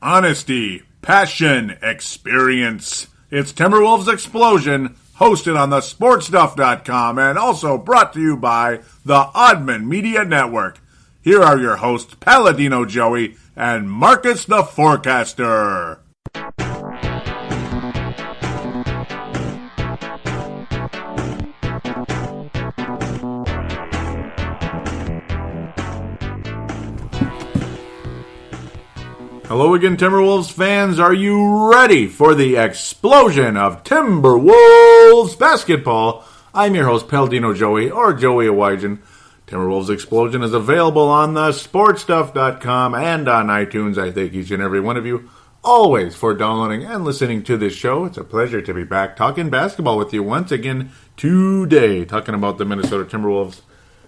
honesty, passion, experience. It's Timberwolves Explosion, hosted on the sportstuff.com and also brought to you by the Oddman Media Network. Here are your hosts, Paladino Joey and Marcus the Forecaster. Hello again, Timberwolves fans. Are you ready for the explosion of Timberwolves basketball? I'm your host, Paladino Joey, or Joey Awajan. Timberwolves Explosion is available on the sportstuff.com and on iTunes. I thank each and every one of you always for downloading and listening to this show. It's a pleasure to be back talking basketball with you once again today, talking about the Minnesota Timberwolves.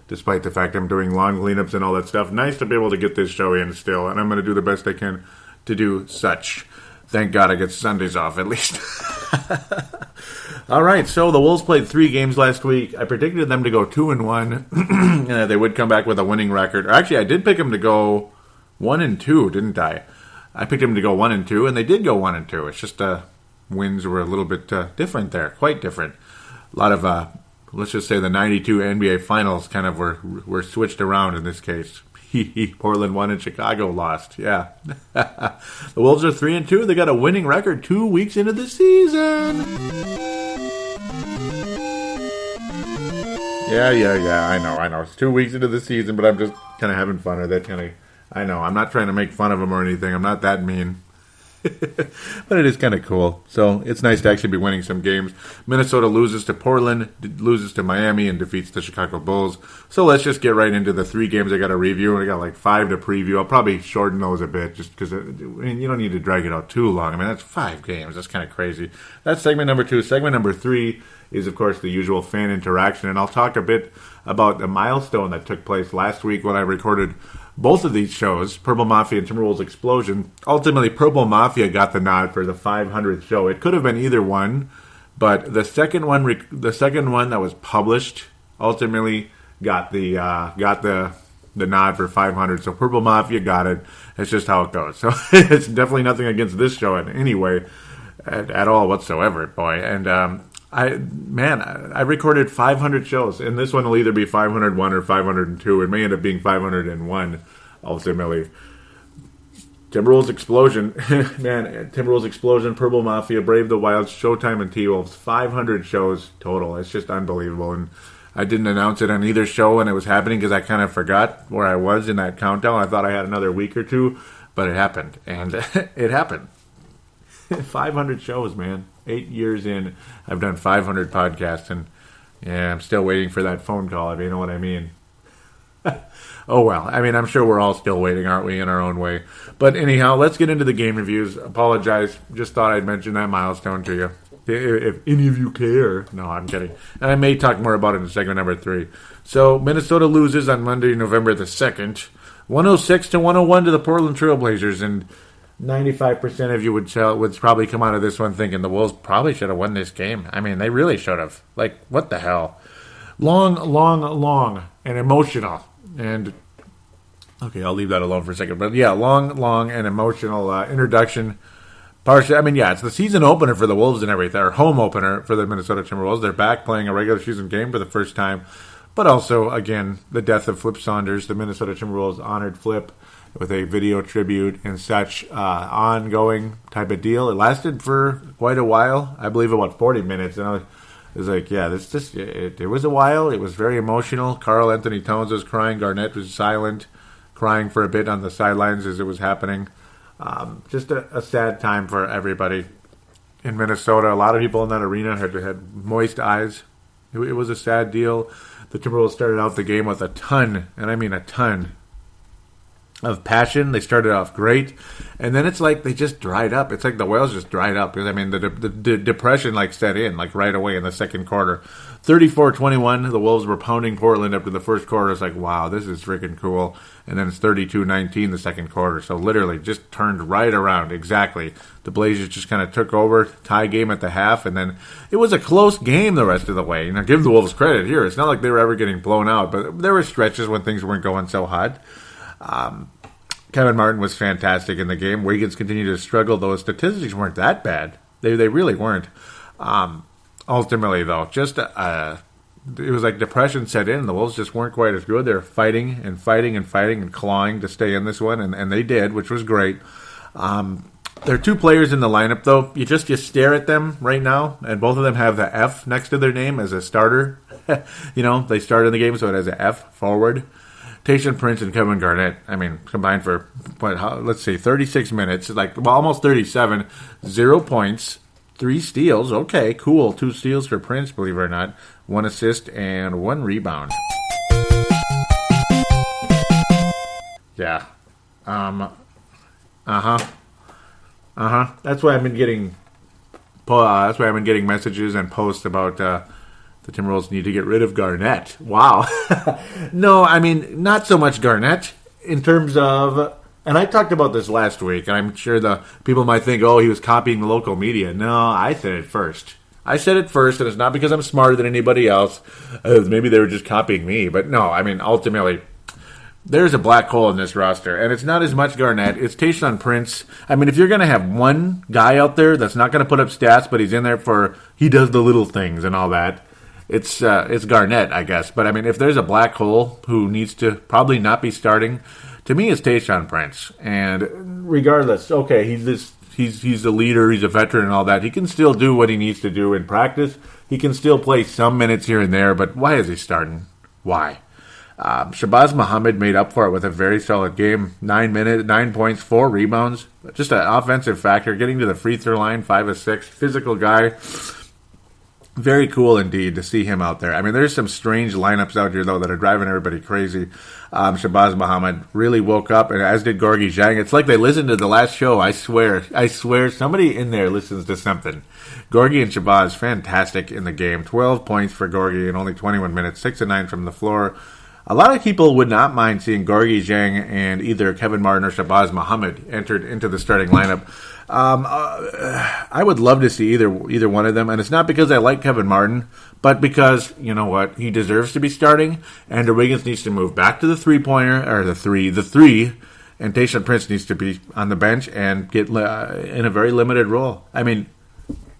Despite the fact I'm doing lawn cleanups and all that stuff, nice to be able to get this show in still, and I'm going to do the best I can to do such. Thank God I get Sundays off at least. All right, so the Wolves played 3 games last week. I predicted them to go 2-1. They would come back with a winning record. Or actually, I did pick them to go 1-2, didn't I? I picked them to go 1-2, and they did go 1-2. It's just wins were a little bit different there, quite different. A lot of let's just say the 92 NBA Finals kind of were switched around in this case. Portland won and Chicago lost. Yeah. The Wolves are 3-2. They got a winning record 2 weeks into the season. Yeah. I know. It's 2 weeks into the season, but I'm just kind of having fun with it. I know. I'm not trying to make fun of them or anything. I'm not that mean. But it is kind of cool. So it's nice to actually be winning some games. Minnesota loses to Portland, loses to Miami, and defeats the Chicago Bulls. So let's just get right into the 3 games I got to review. I got like 5 to preview. I'll probably shorten those a bit just because you don't need to drag it out too long. I mean, that's 5 games. That's kind of crazy. That's segment number 2. Segment number 3 is, of course, the usual fan interaction. And I'll talk a bit about the milestone that took place last week when I recorded both of these shows, Purple Mafia and Timberwolves Explosion. Ultimately, Purple Mafia got the nod for the 500th show. It could have been either one, but the second one that was published ultimately got the nod for 500. So Purple Mafia got it. It's just how it goes. So it's definitely nothing against this show in any way at all whatsoever, boy. And I recorded 500 shows, and this one will either be 501 or 502. It may end up being 501, ultimately. Timberwolves Explosion, Timberwolves Explosion, Purple Mafia, Brave the Wild, Showtime, and T-Wolves. 500 shows total. It's just unbelievable, and I didn't announce it on either show when it was happening because I kind of forgot where I was in that countdown. I thought I had another week or two, but it happened, and it happened. 500 shows, man. 8 years in, I've done 500 podcasts, and yeah, I'm still waiting for that phone call, if you know what I mean. Oh, well. I mean, I'm sure we're all still waiting, aren't we, in our own way. But anyhow, let's get into the game reviews. Apologize. Just thought I'd mention that milestone to you. If any of you care. No, I'm kidding. And I may talk more about it in segment number 3. So, Minnesota loses on Monday, November the 2nd. 106-101 to the Portland Trailblazers, and 95% of you would probably come out of this one thinking the Wolves probably should have won this game. I mean, they really should have. Like, what the hell? Long, and emotional. And, okay, I'll leave that alone for a second. But, yeah, long, and emotional introduction. Partially, I mean, yeah, it's the season opener for the Wolves and everything. Or home opener for the Minnesota Timberwolves. They're back playing a regular season game for the first time. But also, again, the death of Flip Saunders. The Minnesota Timberwolves honored Flip with a video tribute and such ongoing type of deal. It lasted for quite a while. I believe about 40 minutes. And I was like, yeah, it was a while. It was very emotional. Karl Anthony Towns was crying. Garnett was silent, crying for a bit on the sidelines as it was happening. Just a sad time for everybody in Minnesota. A lot of people in that arena had moist eyes. It was a sad deal. The Timberwolves started out the game with a ton, and I mean a ton, of passion. They started off great, and then it's like they just dried up. It's like the wells just dried up. I mean, the depression like set in like right away in the second quarter. 34-21, the Wolves were pounding Portland after the first quarter. It's like, wow, this is freaking cool. And then it's 32-19 the second quarter. So literally just turned right around. Exactly. The Blazers just kind of took over, tie game at the half, and then it was a close game the rest of the way. You know, give the Wolves credit here. It's not like they were ever getting blown out, but there were stretches when things weren't going so hot. Kevin Martin was fantastic in the game. Wiggins continued to struggle, though his statistics weren't that bad. They really weren't. Ultimately, though, just it was like depression set in. The Wolves just weren't quite as good. They're fighting and clawing to stay in this one, and they did, which was great. There are two players in the lineup, though. You stare at them right now, and both of them have the F next to their name as a starter. They started the game, so it has an F forward. Tayshaun Prince and Kevin Garnett, combined for, 36 minutes, almost 37, 0 points, 3 steals. Okay, cool. 2 steals for Prince, believe it or not. 1 assist and 1 rebound. Yeah. That's why I've been getting. That's why I've been getting messages and posts about the Timberwolves need to get rid of Garnett. Wow. No, not so much Garnett in terms of. And I talked about this last week, and I'm sure the people might think, oh, he was copying the local media. No, I said it first. And it's not because I'm smarter than anybody else. Maybe they were just copying me. But no, ultimately, there's a black hole in this roster, and it's not as much Garnett. It's Tayshaun Prince. If you're going to have one guy out there that's not going to put up stats, but he's in there he does the little things and all that, it's Garnett, I guess. But, if there's a black hole who needs to probably not be starting, to me, it's Tayshaun Prince. And regardless, okay, he's a leader, he's a veteran and all that. He can still do what he needs to do in practice. He can still play some minutes here and there, but why is he starting? Why? Shabazz Muhammad made up for it with a very solid game. 9 points, 4 rebounds. Just an offensive factor. Getting to the free throw line, 5 of 6. Physical guy. Very cool indeed to see him out there. There's some strange lineups out here, though, that are driving everybody crazy. Shabazz Muhammad really woke up, and as did Gorgui Dieng. It's like they listened to the last show. I swear, somebody in there listens to something. Gorgui and Shabazz, fantastic in the game. 12 points for Gorgui in only 21 minutes, 6 of 9 from the floor. A lot of people would not mind seeing Gorgui Dieng and either Kevin Martin or Shabazz Muhammad entered into the starting lineup. I would love to see either one of them, and it's not because I like Kevin Martin, but because, you know what, he deserves to be starting. Andrew Wiggins needs to move back to the three-pointer, or the three, and Tayshaun Prince needs to be on the bench and get in a very limited role.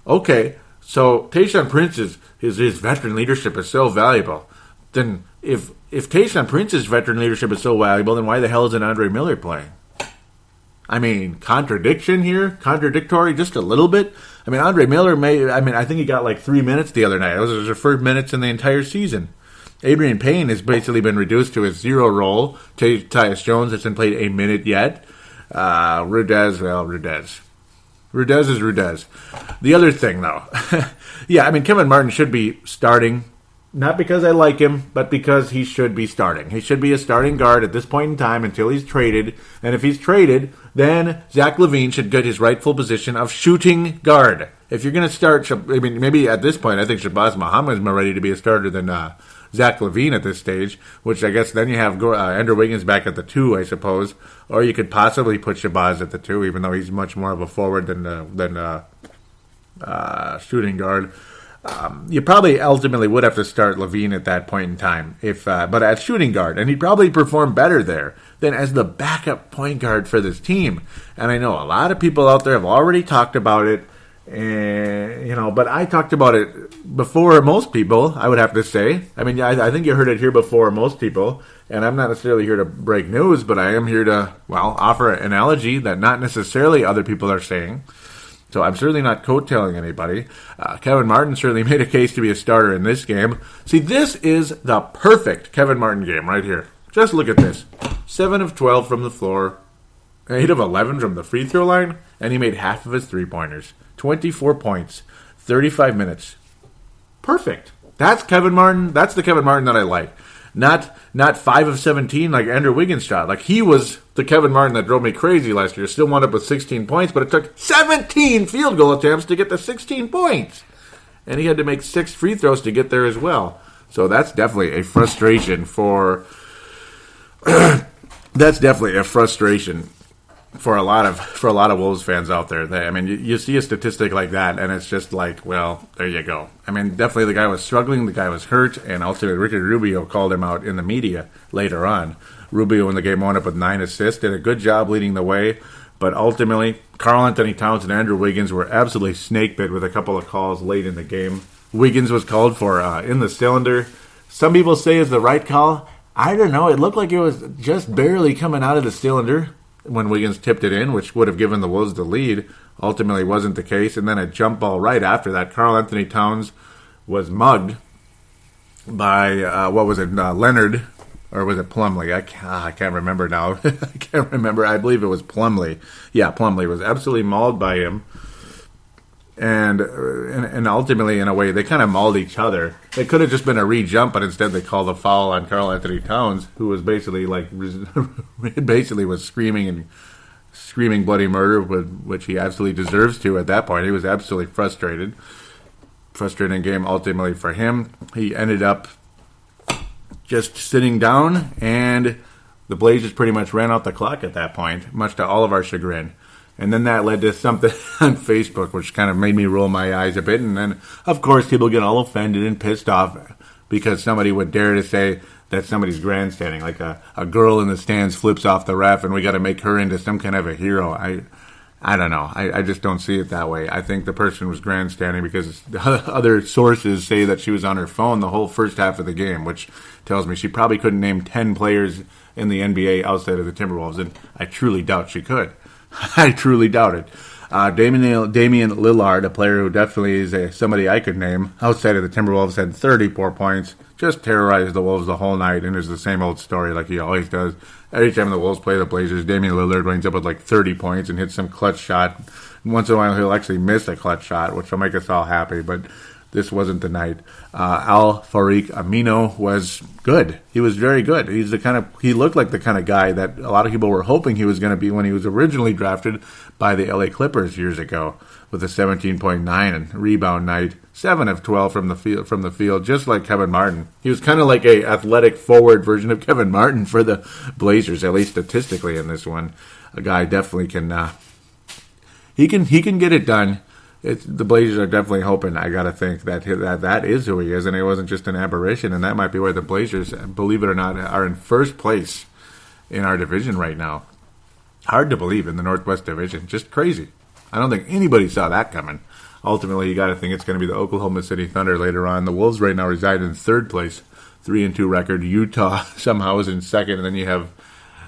Okay, so Tayshaun Prince's his veteran leadership is so valuable. Then if Tayshaun Prince's veteran leadership is so valuable, then why the hell isn't Andre Miller playing? Contradiction here? Contradictory just a little bit? Andre Miller I think he got 3 minutes the other night. Those are his first minutes in the entire season. Adrian Payne has basically been reduced to his 0 role. Tyus Jones hasn't played a minute yet. Rudez is Rudez. The other thing, though. Kevin Martin should be starting. Not because I like him, but because he should be starting. He should be a starting guard at this point in time until he's traded. And if he's traded, then Zach LaVine should get his rightful position of shooting guard. If you're going to start, maybe at this point, I think Shabazz Muhammad is more ready to be a starter than Zach LaVine at this stage, which I guess then you have Andrew Wiggins back at the 2, I suppose. Or you could possibly put Shabazz at the 2, even though he's much more of a forward than shooting guard. You probably ultimately would have to start LaVine at that point in time, but at shooting guard, and he'd probably perform better there than as the backup point guard for this team. And I know a lot of people out there have already talked about it, but I talked about it before most people, I would have to say. I think you heard it here before most people, and I'm not necessarily here to break news, but I am here to, offer an analogy that not necessarily other people are saying. So I'm certainly not coattailing anybody. Kevin Martin certainly made a case to be a starter in this game. See, this is the perfect Kevin Martin game right here. Just look at this. 7 of 12 from the floor, 8 of 11 from the free throw line, and he made half of his three-pointers. 24 points, 35 minutes. Perfect. That's Kevin Martin. That's the Kevin Martin that I like. Not 5 of 17 like Andrew Wiggins shot. He was the Kevin Martin that drove me crazy last year. Still wound up with 16 points, but it took 17 field goal attempts to get the 16 points. And he had to make 6 free throws to get there as well. So that's definitely a frustration for for a lot of Wolves fans out there. You see a statistic like that, and it's just there you go. Definitely the guy was struggling, the guy was hurt, and ultimately Ricky Rubio called him out in the media later on. Rubio in the game wound up with 9 assists. Did a good job leading the way. But ultimately, Karl Anthony Towns and Andrew Wiggins were absolutely snake-bit with a couple of calls late in the game. Wiggins was called for in the cylinder. Some people say it's the right call. I don't know. It looked like it was just barely coming out of the cylinder when Wiggins tipped it in, which would have given the Wolves the lead. Ultimately wasn't the case. And then a jump ball right after that. Karl Anthony Towns was mugged by, Leonard, or was it Plumlee? I can't remember now. I can't remember. I believe it was Plumlee. Yeah, Plumlee was absolutely mauled by him. And ultimately, in a way, they kind of mauled each other. It could have just been a re-jump, but instead they called a foul on Karl Anthony Towns, who was basically was screaming bloody murder, which he absolutely deserves to at that point. He was absolutely frustrated. Frustrating game ultimately for him. He ended up just sitting down, and the Blazers pretty much ran out the clock at that point, much to all of our chagrin. And then that led to something on Facebook, which kind of made me roll my eyes a bit. And then, of course, people get all offended and pissed off because somebody would dare to say that somebody's grandstanding. Like a girl in the stands flips off the ref, and we got to make her into some kind of a hero. I don't know. I just don't see it that way. I think the person was grandstanding because other sources say that she was on her phone the whole first half of the game, which tells me she probably couldn't name 10 players in the NBA outside of the Timberwolves, and I truly doubt she could. I truly doubt it. Damian Lillard, a player who definitely is somebody I could name outside of the Timberwolves, had 34 points, just terrorized the Wolves the whole night, and it's the same old story like he always does. Every time the Wolves play the Blazers, Damian Lillard winds up with like 30 points and hits some clutch shot. Once in a while, he'll actually miss a clutch shot, which will make us all happy, but this wasn't the night. Al-Farouq Amino was good. He was very good. He looked like the kind of guy that a lot of people were hoping he was going to be when he was originally drafted by the LA Clippers years ago, with a 17.9 and rebound night, 7 of 12 from the field, just like Kevin Martin. He was kind of like a athletic forward version of Kevin Martin for the Blazers, at least statistically in this one. A guy definitely can he can get it done. The Blazers are definitely hoping, I got to think, that is who he is, and it wasn't just an aberration, and that might be why the Blazers, believe it or not, are in first place in our division right now. Hard to believe in the Northwest Division. Just crazy. I don't think anybody saw that coming. Ultimately, you got to think it's going to be the Oklahoma City Thunder later on. The Wolves right now reside in third place, 3-2 record. Utah somehow is in second, and then you have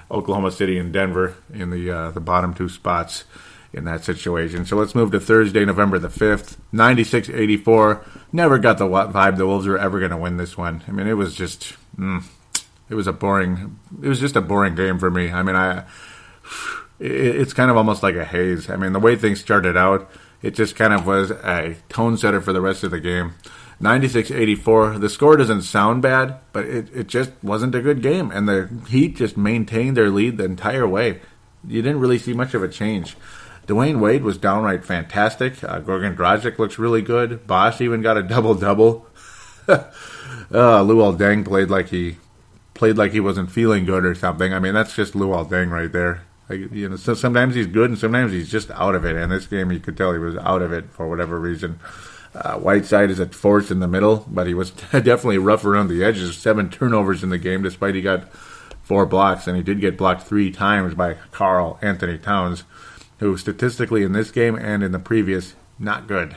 Oklahoma City and Denver in the bottom two spots in that situation. So let's move to Thursday, November the 5th, 96-84. Never got the vibe the Wolves were ever going to win this one. I mean, it was just, it was just a boring game for me. I mean, it's kind of almost like a haze. I mean, the way things started out, it just kind of was a tone setter for the rest of the game. 96-84. The score doesn't sound bad, but it just wasn't a good game. And the Heat just maintained their lead the entire way. You didn't really see much of a change. Dwayne Wade was downright fantastic. Goran Dragic looks really good. Bosch even got a double-double. Luol Deng played like he wasn't feeling good or something. I mean, that's just Luol Deng right there. So sometimes he's good and sometimes he's just out of it. And this game, you could tell he was out of it for whatever reason. Whiteside is a force in the middle, but he was definitely rough around the edges. 7 turnovers in the game, despite he got 4 blocks, and he did get blocked 3 times by Karl Anthony Towns, who statistically in this game and in the previous, not good.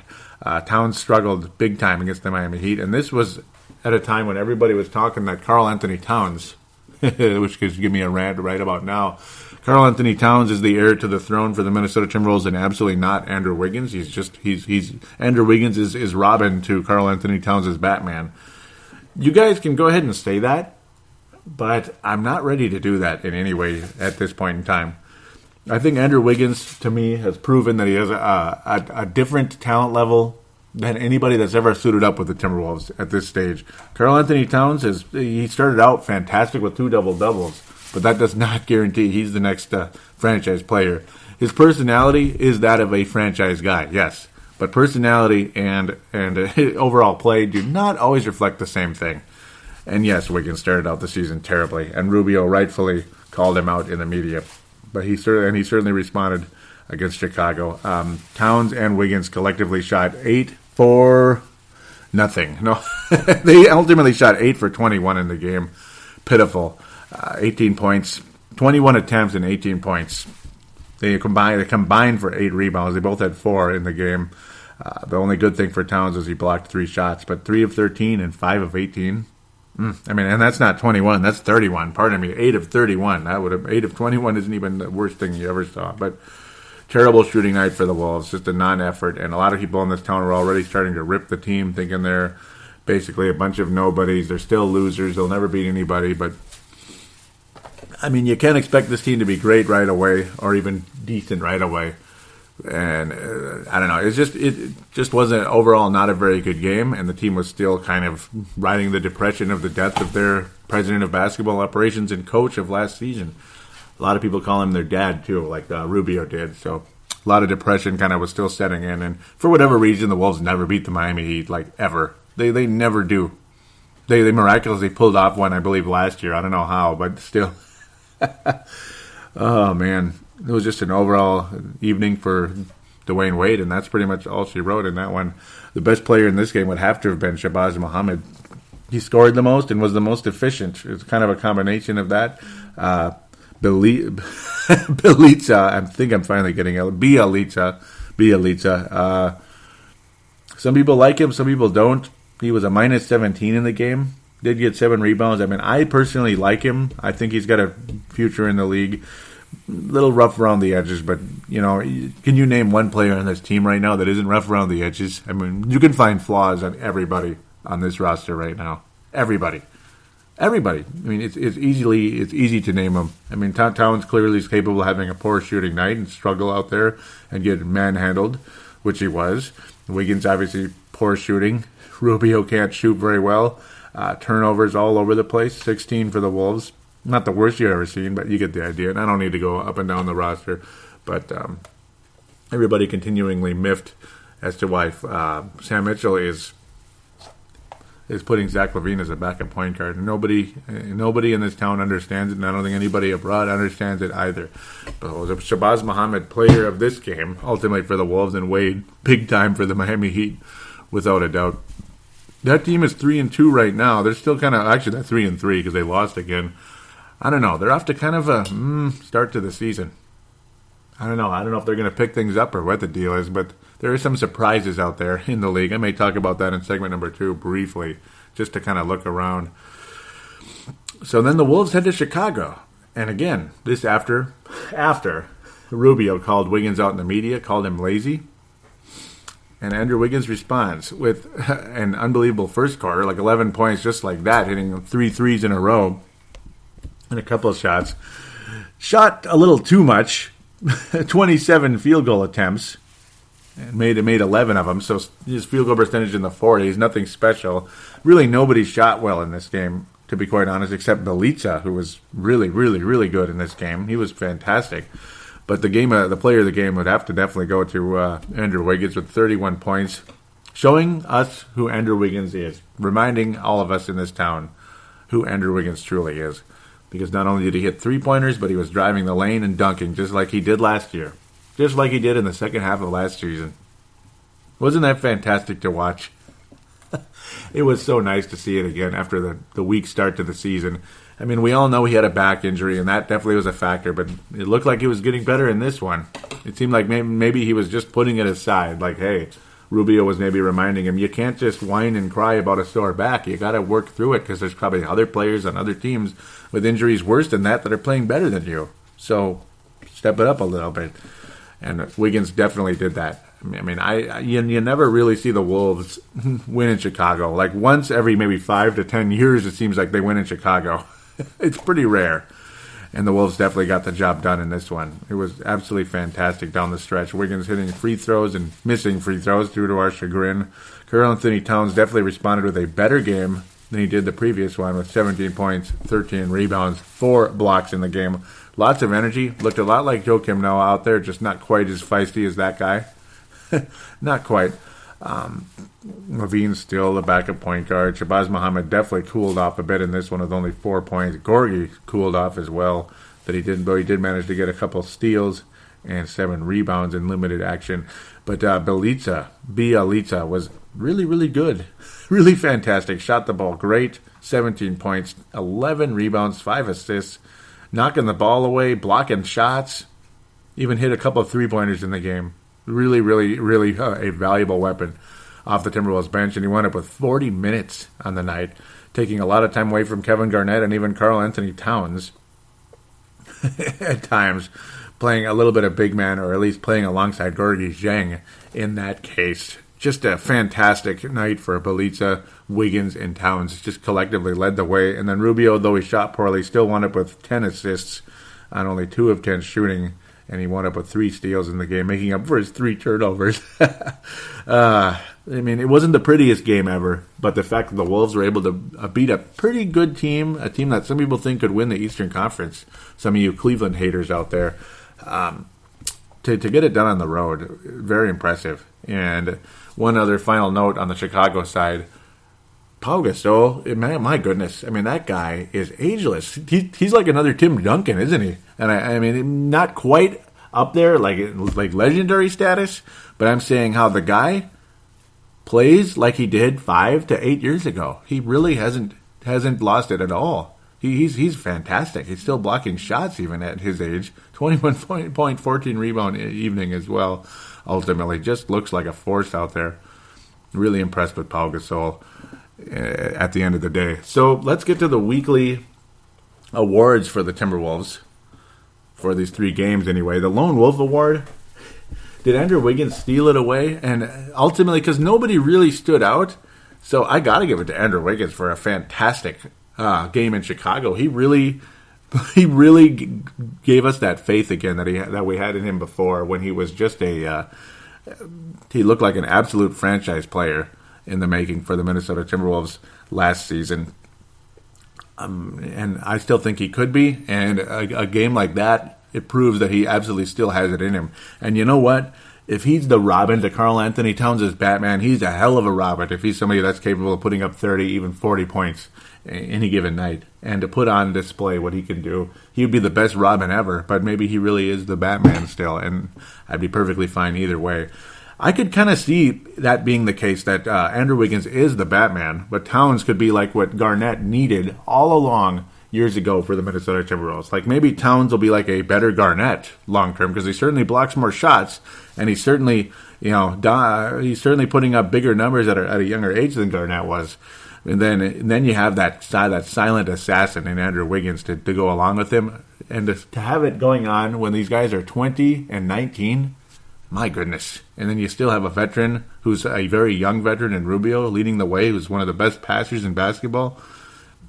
Towns struggled big time against the Miami Heat, and this was at a time when everybody was talking that Karl Anthony Towns, which could give me a rant right about now, Karl Anthony Towns is the heir to the throne for the Minnesota Timberwolves and absolutely not Andrew Wiggins. He's Andrew Wiggins is Robin to Karl Anthony Towns' Batman. You guys can go ahead and say that, but I'm not ready to do that in any way at this point in time. I think Andrew Wiggins, to me, has proven that he has a different talent level than anybody that's ever suited up with the Timberwolves at this stage. Karl Anthony Towns, he started out fantastic with 2 double-doubles, but that does not guarantee he's the next franchise player. His personality is that of a franchise guy, yes, but personality and overall play do not always reflect the same thing. And yes, Wiggins started out the season terribly, and Rubio rightfully called him out in the media. But he certainly responded against Chicago. Towns and Wiggins collectively shot 8 for nothing. No, they ultimately shot 8 for 21 in the game. Pitiful. 18 points, 21 attempts and 18 points. They combined for 8 rebounds. They both had 4 in the game. The only good thing for Towns is he blocked 3 shots, but 3 of 13 and 5 of 18. I mean, and that's not 21, that's 31. Pardon me, 8 of 31. That would have 8 of 21 isn't even the worst thing you ever saw. But terrible shooting night for the Wolves, just a non-effort. And a lot of people in this town are already starting to rip the team, thinking they're basically a bunch of nobodies. They're still losers. They'll never beat anybody. But I mean, you can't expect this team to be great right away or even decent right away. And I don't know. It just wasn't overall not a very good game, and the team was still kind of riding the depression of the death of their president of basketball operations and coach of last season. A lot of people call him their dad too, like Rubio did. So a lot of depression kind of was still setting in, and for whatever reason, the Wolves never beat the Miami Heat, like ever. They never do. They miraculously pulled off one, I believe, last year. I don't know how, but still. Oh man. It was just an overall evening for Dwayne Wade, and that's pretty much all she wrote in that one. The best player in this game would have to have been Shabazz Muhammad. He scored the most and was the most efficient. It's kind of a combination of that. Bielitsa, I think I'm finally getting it. Bielitsa. Some people like him, some people don't. He was a minus 17 in the game. Did get 7 rebounds. I mean, I personally like him. I think he's got a future in the league. Little rough around the edges, but, you know, can you name one player on this team right now that isn't rough around the edges? I mean, you can find flaws on everybody on this roster right now. Everybody. I mean, it's easy to name them. I mean, Towns clearly is capable of having a poor shooting night and struggle out there and get manhandled, which he was. Wiggins, obviously, poor shooting. Rubio can't shoot very well. Turnovers all over the place. 16 for the Wolves. Not the worst you've ever seen, but you get the idea. And I don't need to go up and down the roster. But everybody continually miffed as to why Sam Mitchell is putting Zach LaVine as a backup point guard. Nobody in this town understands it, and I don't think anybody abroad understands it either. But it was a Shabazz Muhammad player of this game, ultimately for the Wolves, and Wade, big time for the Miami Heat, without a doubt. That team is 3-2 right now. They're still kind of, actually, they're 3-3 because they lost again. I don't know. They're off to kind of a start to the season. I don't know if they're going to pick things up or what the deal is, but there are some surprises out there in the league. I may talk about that in segment number 2 briefly, just to kind of look around. So then the Wolves head to Chicago. And again, this after Rubio called Wiggins out in the media, called him lazy. And Andrew Wiggins responds with an unbelievable first quarter, like 11 points just like that, hitting 3 threes in a row. And a couple of shots. Shot a little too much. 27 field goal attempts. And made 11 of them. So his field goal percentage in the 40s. Nothing special. Really nobody shot well in this game, to be quite honest, except Bielitsa, who was really, really, really good in this game. He was fantastic. But the player of the game would have to definitely go to Andrew Wiggins with 31 points. Showing us who Andrew Wiggins is. Reminding all of us in this town who Andrew Wiggins truly is. Because not only did he hit 3-pointers, but he was driving the lane and dunking just like he did last year. Just like he did in the second half of last season. Wasn't that fantastic to watch? It was so nice to see it again after the weak start to the season. I mean, we all know he had a back injury, and that definitely was a factor, but it looked like he was getting better in this one. It seemed like maybe he was just putting it aside, like, hey, Rubio was maybe reminding him, you can't just whine and cry about a sore back. You got to work through it because there's probably other players on other teams with injuries worse than that are playing better than you. So step it up a little bit. And Wiggins definitely did that. I mean, you never really see the Wolves win in Chicago. Like once every maybe 5 to 10 years, it seems like they win in Chicago. It's pretty rare. And the Wolves definitely got the job done in this one. It was absolutely fantastic down the stretch. Wiggins hitting free throws and missing free throws due to our chagrin. Karl-Anthony Towns definitely responded with a better game than he did the previous one with 17 points, 13 rebounds, 4 blocks in the game. Lots of energy. Looked a lot like Joakim Noah out there, just not quite as feisty as that guy. Not quite. Levine's still the backup point guard. Shabazz Muhammad definitely cooled off a bit in this one with only 4 points. Gorgie cooled off as well, but he did manage to get a couple steals and 7 rebounds in limited action. But Bialica was really, really good. Really fantastic. Shot the ball great. 17 points, 11 rebounds, 5 assists. Knocking the ball away, blocking shots. Even hit a couple of three-pointers in the game. Really, really, really a valuable weapon off the Timberwolves bench. And he wound up with 40 minutes on the night, taking a lot of time away from Kevin Garnett and even Karl Anthony Towns at times, playing a little bit of big man, or at least playing alongside Gorgui Dieng in that case. Just a fantastic night for Bialica, Wiggins, and Towns. Just collectively led the way. And then Rubio, though he shot poorly, still wound up with 10 assists on only 2 of 10 shooting. And he wound up with 3 steals in the game, making up for his 3 turnovers. I mean, it wasn't the prettiest game ever, but the fact that the Wolves were able to beat a pretty good team, a team that some people think could win the Eastern Conference, some of you Cleveland haters out there, to get it done on the road, very impressive. And one other final note on the Chicago side, Pau Gasol, my goodness, I mean, that guy is ageless. He's like another Tim Duncan, isn't he? And I mean, not quite up there, like legendary status, but I'm saying how the guy plays like he did 5 to 8 years ago. He really hasn't lost it at all. He's fantastic. He's still blocking shots even at his age. 21 point, 14 rebound evening as well. Ultimately, just looks like a force out there. Really impressed with Pau Gasol at the end of the day. So let's get to the weekly awards for the Timberwolves for these 3 games anyway. The Lone Wolf Award, did Andrew Wiggins steal it away? And ultimately, because nobody really stood out, so I got to give it to Andrew Wiggins for a fantastic game in Chicago. He really gave us that faith again that we had in him before, when he was just he looked like an absolute franchise player in the making for the Minnesota Timberwolves last season. And I still think he could be. And a game like that, it proves that he absolutely still has it in him. And you know what? If he's the Robin to Karl Anthony Towns' Batman, he's a hell of a Robin if he's somebody that's capable of putting up 30, even 40 points any given night. And to put on display what he can do, he would be the best Robin ever, but maybe he really is the Batman still, and I'd be perfectly fine either way. I could kind of see that being the case, that Andrew Wiggins is the Batman, but Towns could be like what Garnett needed all along years ago for the Minnesota Timberwolves. Like maybe Towns will be like a better Garnett long term, because he certainly blocks more shots, and he's certainly he's certainly putting up bigger numbers at a younger age than Garnett was. And then you have that silent assassin in Andrew Wiggins to go along with him, and to have it going on when these guys are 20 and 19. My goodness. And then you still have a veteran who's a very young veteran in Rubio leading the way, who's one of the best passers in basketball.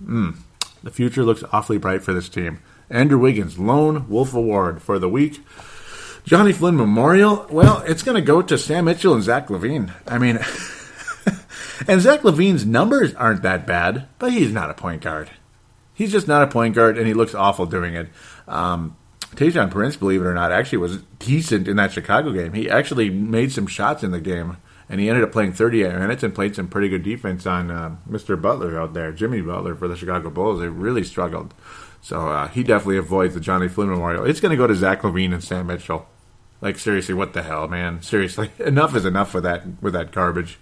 The future looks awfully bright for this team. Andrew Wiggins, Lone Wolf Award for the week. Johnny Flynn Memorial, well, it's going to go to Sam Mitchell and Zach LaVine. I mean, and Zach LaVine's numbers aren't that bad, but he's not a point guard. He's just not a point guard, and he looks awful doing it. Tayshaun Prince, believe it or not, actually was decent in that Chicago game. He actually made some shots in the game, and he ended up playing 38 minutes and played some pretty good defense on Mr. Butler out there, Jimmy Butler for the Chicago Bulls. They really struggled. So he definitely avoids the Johnny Flynn Memorial. It's going to go to Zach LaVine and Sam Mitchell. Like, seriously, what the hell, man? Seriously, enough is enough with that garbage.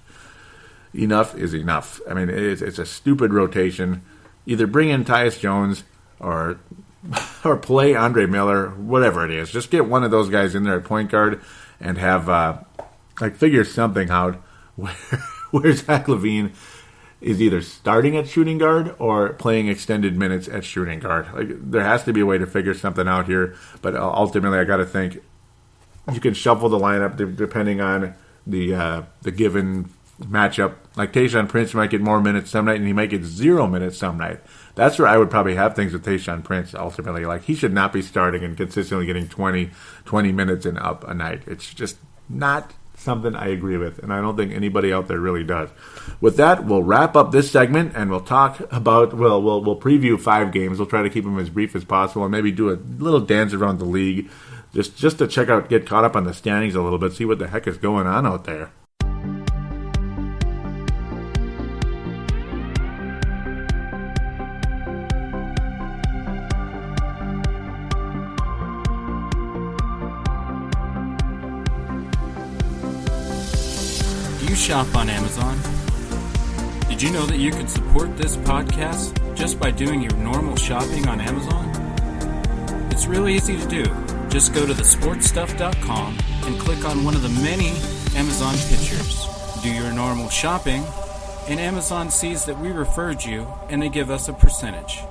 Enough is enough. I mean, it's a stupid rotation. Either bring in Tyus Jones or play Andre Miller, whatever it is. Just get one of those guys in there at point guard and have figure something out where Zach LaVine is either starting at shooting guard or playing extended minutes at shooting guard. Like, there has to be a way to figure something out here. But ultimately, I got to think you can shuffle the lineup depending on the given matchup. Like Tayshaun Prince might get more minutes some night, and he might get 0 minutes some night. That's where I would probably have things with Tayshaun Prince ultimately. Like, he should not be starting and consistently getting 20 minutes and up a night. It's just not something I agree with, and I don't think anybody out there really does. With that, we'll wrap up this segment, and we'll talk about, we'll preview 5 games. We'll try to keep them as brief as possible and maybe do a little dance around the league just to check out, get caught up on the standings a little bit, see what the heck is going on out there. you shop on Amazon? Did you know that you can support this podcast just by doing your normal shopping on Amazon? It's really easy to do. Just go to thesportstuff.com and click on one of the many Amazon pictures. Do your normal shopping, and Amazon sees that we referred you, and they give us a percentage.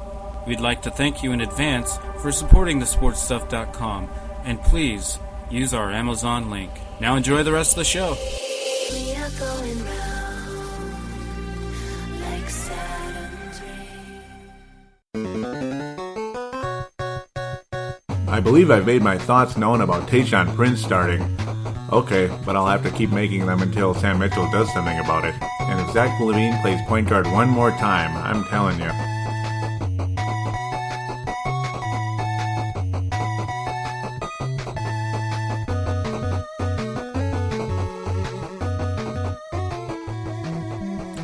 We'd like to thank you in advance for supporting thesportstuff.com, and please use our Amazon link. Now enjoy the rest of the show. We are going round like Saturn's ring. I believe I've made my thoughts known about Tayshaun Prince starting. Okay, but I'll have to keep making them until Sam Mitchell does something about it. And if Zach Levine plays point guard one more time, I'm telling you.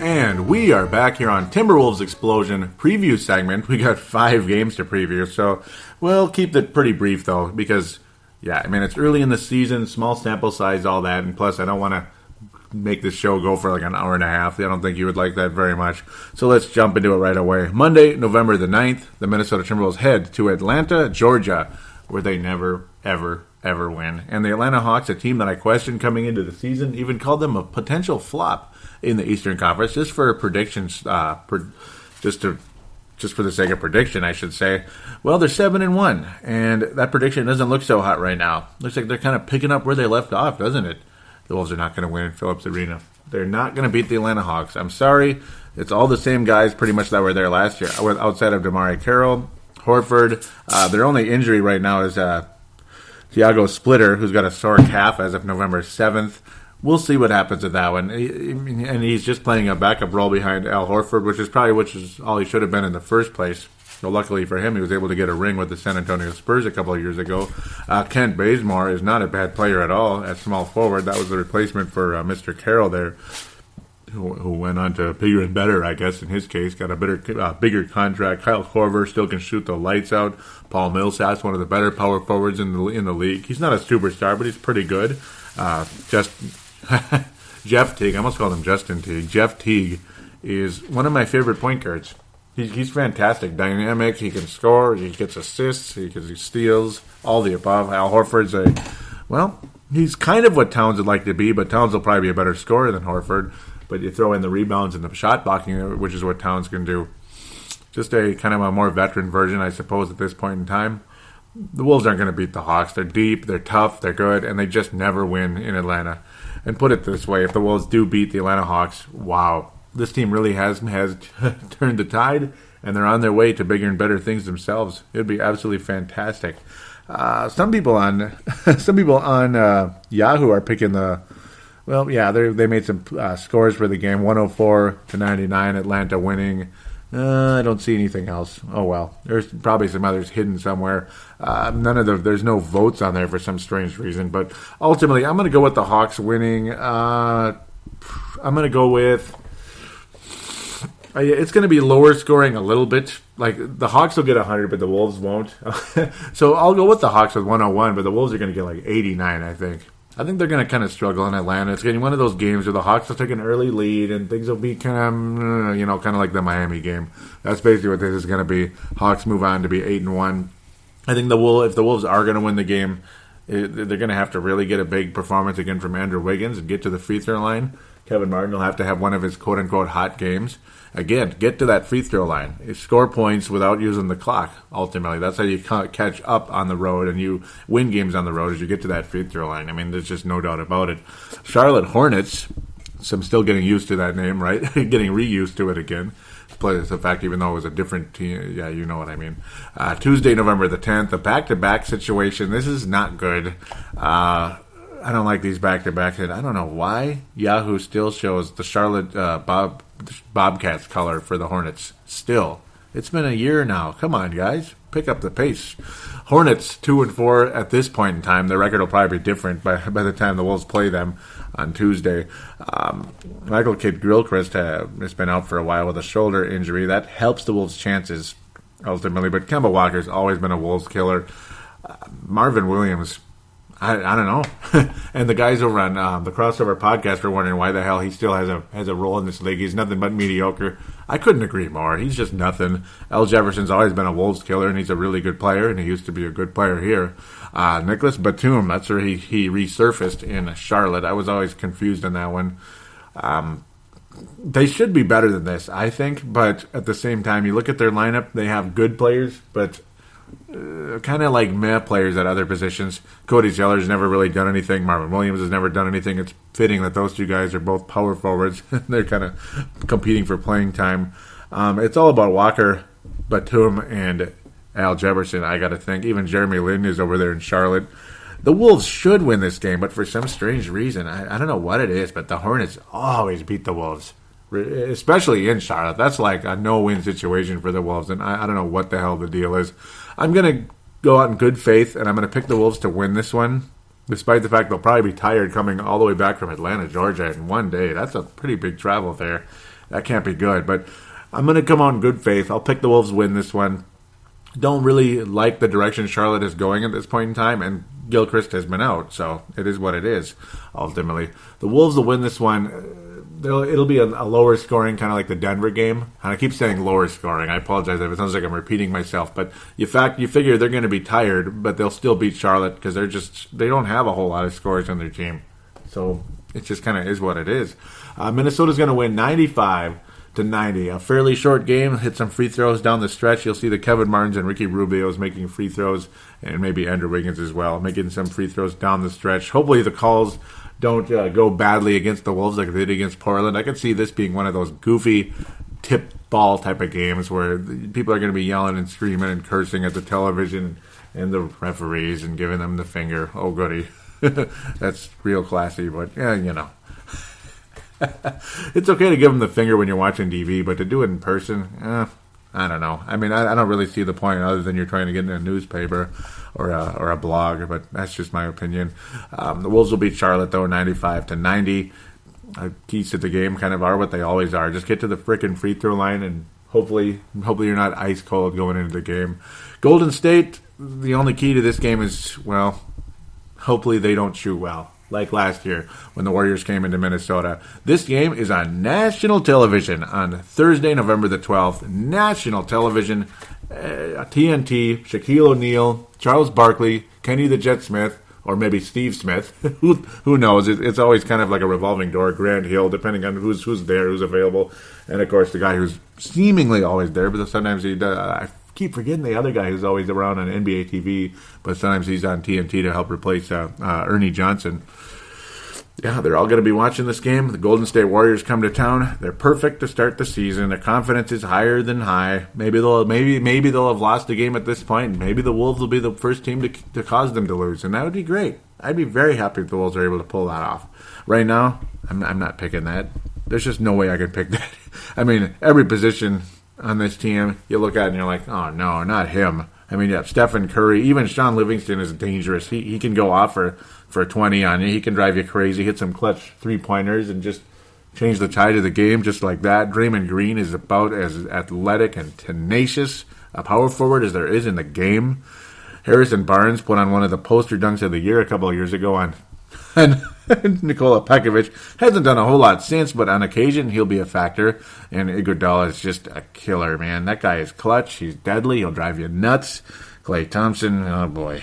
And we are back here on Timberwolves Explosion preview segment. We got 5 games to preview, so we'll keep it pretty brief, though, because, yeah, I mean, it's early in the season, small sample size, all that, and plus I don't want to make this show go for like an hour and a half. I don't think you would like that very much. So let's jump into it right away. Monday, November the 9th, the Minnesota Timberwolves head to Atlanta, Georgia, where they never, ever win. And the Atlanta Hawks, a team that I questioned coming into the season, even called them a potential flop in the Eastern Conference, just for predictions, just for the sake of prediction, I should say. Well, they're 7-1, and that prediction doesn't look so hot right now. Looks like they're kind of picking up where they left off, doesn't it? The Wolves are not going to win in Phillips Arena. They're not going to beat the Atlanta Hawks. I'm sorry. It's all the same guys pretty much that were there last year, outside of DeMarre Carroll, Horford. Their only injury right now is Thiago Splitter, who's got a sore calf as of November 7th. We'll see what happens with that one. And he's just playing a backup role behind Al Horford, which is all he should have been in the first place. So luckily for him, he was able to get a ring with the San Antonio Spurs a couple of years ago. Kent Bazemore is not a bad player at all at small forward. That was the replacement for Mr. Carroll there, who went on to bigger and better, I guess, in his case. Got a bigger contract. Kyle Korver still can shoot the lights out. Paul Millsap's one of the better power forwards in the league. He's not a superstar, but he's pretty good. Jeff Teague, I almost called him Justin Teague. Jeff Teague is one of my favorite point guards. He's fantastic, dynamic. He can score. He gets assists. He steals. All the above. Al Horford's he's kind of what Towns would like to be, but Towns will probably be a better scorer than Horford. But you throw in the rebounds and the shot blocking, which is what Towns can do. Just a kind of a more veteran version, I suppose, at this point in time. The Wolves aren't going to beat the Hawks. They're deep, they're tough, they're good, and they just never win in Atlanta. And put it this way, if the Wolves do beat the Atlanta Hawks, wow, this team really has turned the tide, and they're on their way to bigger and better things themselves. It would be absolutely fantastic. Some people on Yahoo are picking they made some scores for the game, 104-99, Atlanta winning. I don't see anything else. Oh well, there's probably some others hidden somewhere. There's no votes on there for some strange reason. But ultimately, I'm going to go with the Hawks winning. I'm going to go with. It's going to be lower scoring a little bit. Like the Hawks will get 100, but the Wolves won't. So I'll go with the Hawks with 101, but the Wolves are going to get like 89. I think they're going to kind of struggle in Atlanta. It's getting one of those games where the Hawks will take an early lead and things will be kind of like the Miami game. That's basically what this is going to be. Hawks move on to be 8-1. I think if the Wolves are going to win the game, they're going to have to really get a big performance again from Andrew Wiggins and get to the free throw line. Kevin Martin will have to have one of his quote-unquote hot games. Again, get to that free throw line. You score points without using the clock, ultimately. That's how you catch up on the road and you win games on the road as you get to that free throw line. I mean, there's just no doubt about it. Charlotte Hornets, so I'm still getting used to that name, right? Getting reused to it again. It's a fact, even though it was a different team. Yeah, you know what I mean. Tuesday, November the 10th, a back-to-back situation. This is not good. I don't like these back-to-backs, and I don't know why Yahoo still shows the Charlotte Bobcats color for the Hornets. Still. It's been a year now. Come on, guys. Pick up the pace. Hornets 2-4 at this point in time. The record will probably be different by the time the Wolves play them on Tuesday. Michael Kidd-Gilchrist has been out for a while with a shoulder injury. That helps the Wolves' chances ultimately, but Kemba Walker's always been a Wolves killer. Marvin Williams, I don't know. And the guys over on the Crossover podcast were wondering why the hell he still has a role in this league. He's nothing but mediocre. I couldn't agree more. He's just nothing. Al Jefferson's always been a Wolves killer, and he's a really good player, and he used to be a good player here. Nicholas Batum, that's where he resurfaced in Charlotte. I was always confused on that one. They should be better than this, I think, but at the same time, you look at their lineup, they have good players, but kind of like meh players at other positions. Cody Zeller's never really done anything. Marvin Williams has never done anything. It's fitting that those two guys are both power forwards. They're kind of competing for playing time. It's all about Walker, Batum, and Al Jefferson, I got to think. Even Jeremy Lin is over there in Charlotte. The Wolves should win this game, but for some strange reason, I don't know what it is, but the Hornets always beat the Wolves, especially in Charlotte. That's like a no-win situation for the Wolves, and I don't know what the hell the deal is. I'm going to go out in good faith, and I'm going to pick the Wolves to win this one, despite the fact they'll probably be tired coming all the way back from Atlanta, Georgia in one day. That's a pretty big travel there. That can't be good, but I'm going to come out in good faith. I'll pick the Wolves to win this one. Don't really like the direction Charlotte is going at this point in time, and Gilchrist has been out, so it is what it is, ultimately. The Wolves will win this one. It'll be a lower scoring, kind of like the Denver game. And I keep saying lower scoring. I apologize if it sounds like I'm repeating myself, but you figure they're going to be tired, but they'll still beat Charlotte because they don't have a whole lot of scores on their team. So it just kind of is what it is. Minnesota's going to win 95-90. A fairly short game. Hit some free throws down the stretch. You'll see the Kevin Martins and Ricky Rubio's making free throws, and maybe Andrew Wiggins as well, making some free throws down the stretch. Hopefully the calls don't go badly against the Wolves like they did against Portland. I could see this being one of those goofy tip ball type of games where people are going to be yelling and screaming and cursing at the television and the referees and giving them the finger. Oh, goody. That's real classy, but yeah, you know. It's okay to give them the finger when you're watching TV, but to do it in person, I don't know. I mean, I don't really see the point other than you're trying to get in a newspaper or a blog, but that's just my opinion. The Wolves will beat Charlotte, though, 95-90. Keys to the game kind of are what they always are. Just get to the frickin' free throw line, and hopefully you're not ice cold going into the game. Golden State, the only key to this game is, well, hopefully they don't shoot well, like last year when the Warriors came into Minnesota. This game is on national television on Thursday, November the 12th. National television, TNT, Shaquille O'Neal, Charles Barkley, Kenny the Jet Smith, or maybe Steve Smith. Who knows? It's always kind of like a revolving door. Grant Hill, depending on who's there, who's available. And, of course, the guy who's seemingly always there, but sometimes he does. I keep forgetting the other guy who's always around on NBA TV, but sometimes he's on TNT to help replace Ernie Johnson. Yeah, they're all going to be watching this game. The Golden State Warriors come to town. They're perfect to start the season. Their confidence is higher than high. Maybe they'll have lost a game at this point. Maybe the Wolves will be the first team to cause them to lose, and that would be great. I'd be very happy if the Wolves are able to pull that off. Right now, I'm not picking that. There's just no way I could pick that. I mean, every position on this team, you look at it and you're like, oh no, not him. I mean, yeah, Stephen Curry, even Sean Livingston is dangerous. He can go off for 20 on you. He can drive you crazy, hit some clutch three-pointers, and just change the tide of the game just like that. Draymond Green is about as athletic and tenacious a power forward as there is in the game. Harrison Barnes put on one of the poster dunks of the year a couple of years ago on Nikola Pekovic. Hasn't done a whole lot since, but on occasion he'll be a factor. And Iguodala is just a killer, man. That guy is clutch. He's deadly. He'll drive you nuts. Klay Thompson, oh boy.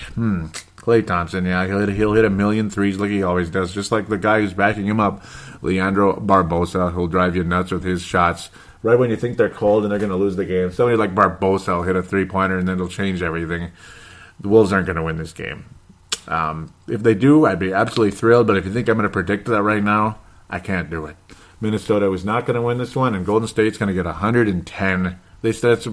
Klay Thompson, yeah, he'll hit a million threes like he always does, just like the guy who's backing him up, Leandro Barbosa, who'll drive you nuts with his shots. Right when you think they're cold and they're going to lose the game, somebody like Barbosa will hit a three-pointer and then it'll change everything. The Wolves aren't going to win this game. If they do, I'd be absolutely thrilled, but if you think I'm going to predict that right now, I can't do it. Minnesota was not going to win this one, and Golden State's going to get 110. That's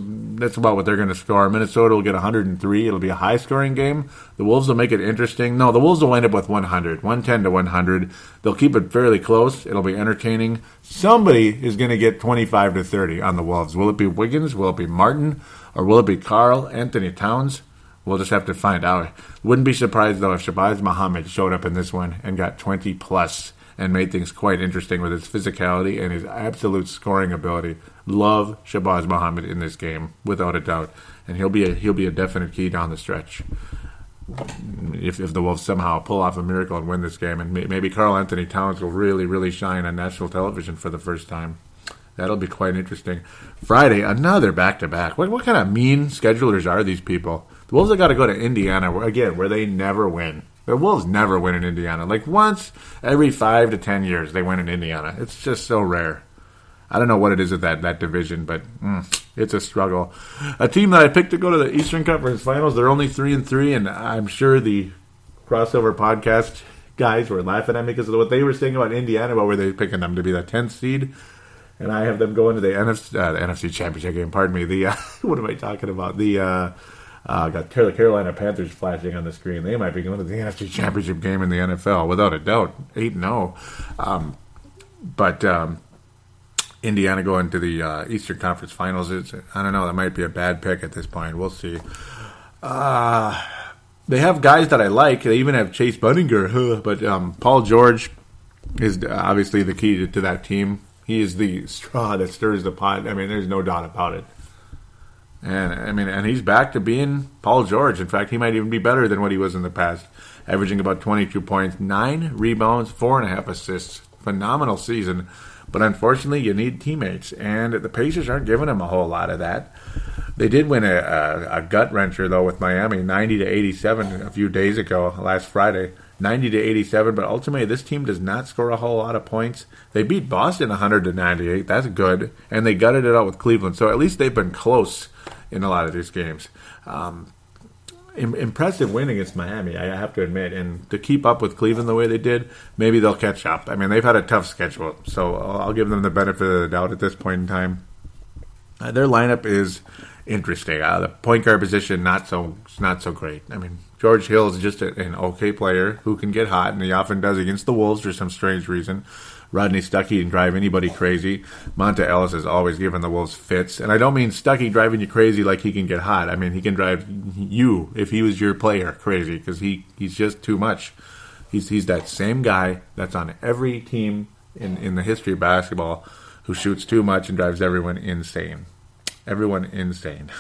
about what they're going to score. Minnesota will get 103. It'll be a high-scoring game. The Wolves will make it interesting. No, the Wolves will wind up with 100, 110-100. They'll keep it fairly close. It'll be entertaining. Somebody is going to get 25-30 on the Wolves. Will it be Wiggins? Will it be Martin? Or will it be Karl Anthony Towns? We'll just have to find out. Wouldn't be surprised, though, if Shabazz Muhammad showed up in this one and got 20-plus and made things quite interesting with his physicality and his absolute scoring ability. Love Shabazz Muhammad in this game, without a doubt. And he'll be a definite key down the stretch. if the Wolves somehow pull off a miracle and win this game, and maybe Karl Anthony Towns will really, really shine on national television for the first time. That'll be quite interesting. Friday, another back-to-back. What kind of mean schedulers are these people? The Wolves have got to go to Indiana, where they never win. The Wolves never win in Indiana. Like once every 5 to 10 years, they win in Indiana. It's just so rare. I don't know what it is at that division, but it's a struggle. A team that I picked to go to the Eastern Conference Finals, they're only 3-3, and I'm sure the crossover podcast guys were laughing at me because of what they were saying about Indiana. What were they picking them to be the 10th seed? And I have them going to the NFC Championship game. Pardon me. The what am I talking about? Got Carolina Panthers flashing on the screen. They might be going to the NFC Championship game in the NFL, without a doubt. 8-0. But Indiana going to the Eastern Conference Finals, I don't know. That might be a bad pick at this point. We'll see. They have guys that I like. They even have Chase Budinger. But Paul George is obviously the key to that team. He is the straw that stirs the pot. I mean, there's no doubt about it. And he's back to being Paul George. In fact, he might even be better than what he was in the past, averaging about 22 points, 9 rebounds, 4.5 assists. Phenomenal season. But unfortunately, you need teammates, and the Pacers aren't giving him a whole lot of that. They did win a gut wrencher though with Miami, 90-87 a few days ago, last Friday. 90-87, but ultimately this team does not score a whole lot of points. They beat Boston 100-98. That's good, and they gutted it out with Cleveland. So at least they've been close in a lot of these games. Impressive win against Miami, I have to admit, and to keep up with Cleveland the way they did, maybe they'll catch up. I mean, they've had a tough schedule, so I'll give them the benefit of the doubt at this point in time. Their lineup is interesting. The point guard position not so great. I mean, George Hill is just an okay player who can get hot, and he often does against the Wolves for some strange reason. Rodney Stuckey can drive anybody crazy. Monta Ellis has always given the Wolves fits. And I don't mean Stuckey driving you crazy like he can get hot. I mean, he can drive you, if he was your player, crazy, because he's just too much. He's that same guy that's on every team in the history of basketball who shoots too much and drives everyone insane. Everyone insane.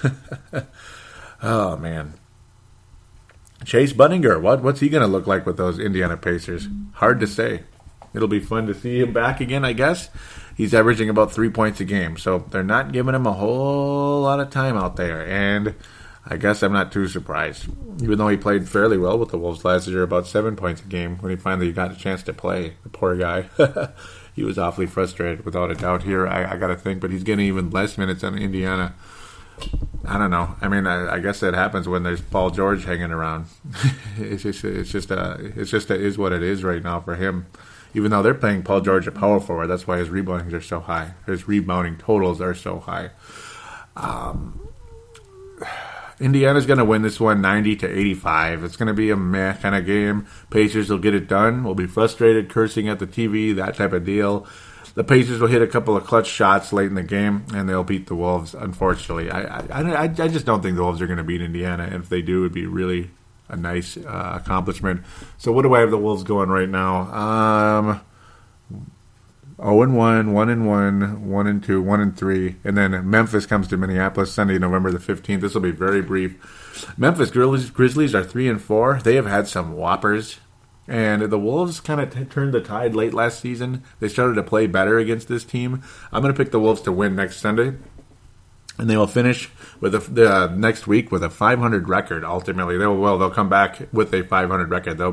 Oh, man. Chase Budinger, what's he going to look like with those Indiana Pacers? Hard to say. It'll be fun to see him back again, I guess. He's averaging about 3 points a game, so they're not giving him a whole lot of time out there, and I guess I'm not too surprised. Even though he played fairly well with the Wolves last year, about 7 points a game, when he finally got a chance to play. The poor guy. He was awfully frustrated, without a doubt here, I got to think, but he's getting even less minutes on Indiana. I don't know. I mean, I guess that happens when there's Paul George hanging around. It's just is what it is right now for him. Even though they're playing Paul George a power forward, that's why his reboundings are so high. His rebounding totals are so high. Indiana's going to win this one 90-85. It's going to be a meh kind of game. Pacers will get it done. We'll be frustrated, cursing at the TV, that type of deal. The Pacers will hit a couple of clutch shots late in the game, and they'll beat the Wolves, unfortunately. I just don't think the Wolves are going to beat Indiana, and if they do, it would be really a nice accomplishment. So what do I have the Wolves going right now? 0-1, 1-1, 1-2, 1-3, and then Memphis comes to Minneapolis Sunday, November the 15th. This will be very brief. Memphis Grizzlies are 3-4. They have had some whoppers, and the Wolves kind of turned the tide late last season. They started to play better against this team. I'm going to pick the Wolves to win next Sunday. And they will finish with the next week with a 500 record. Ultimately, they'll come back with a 500 record. They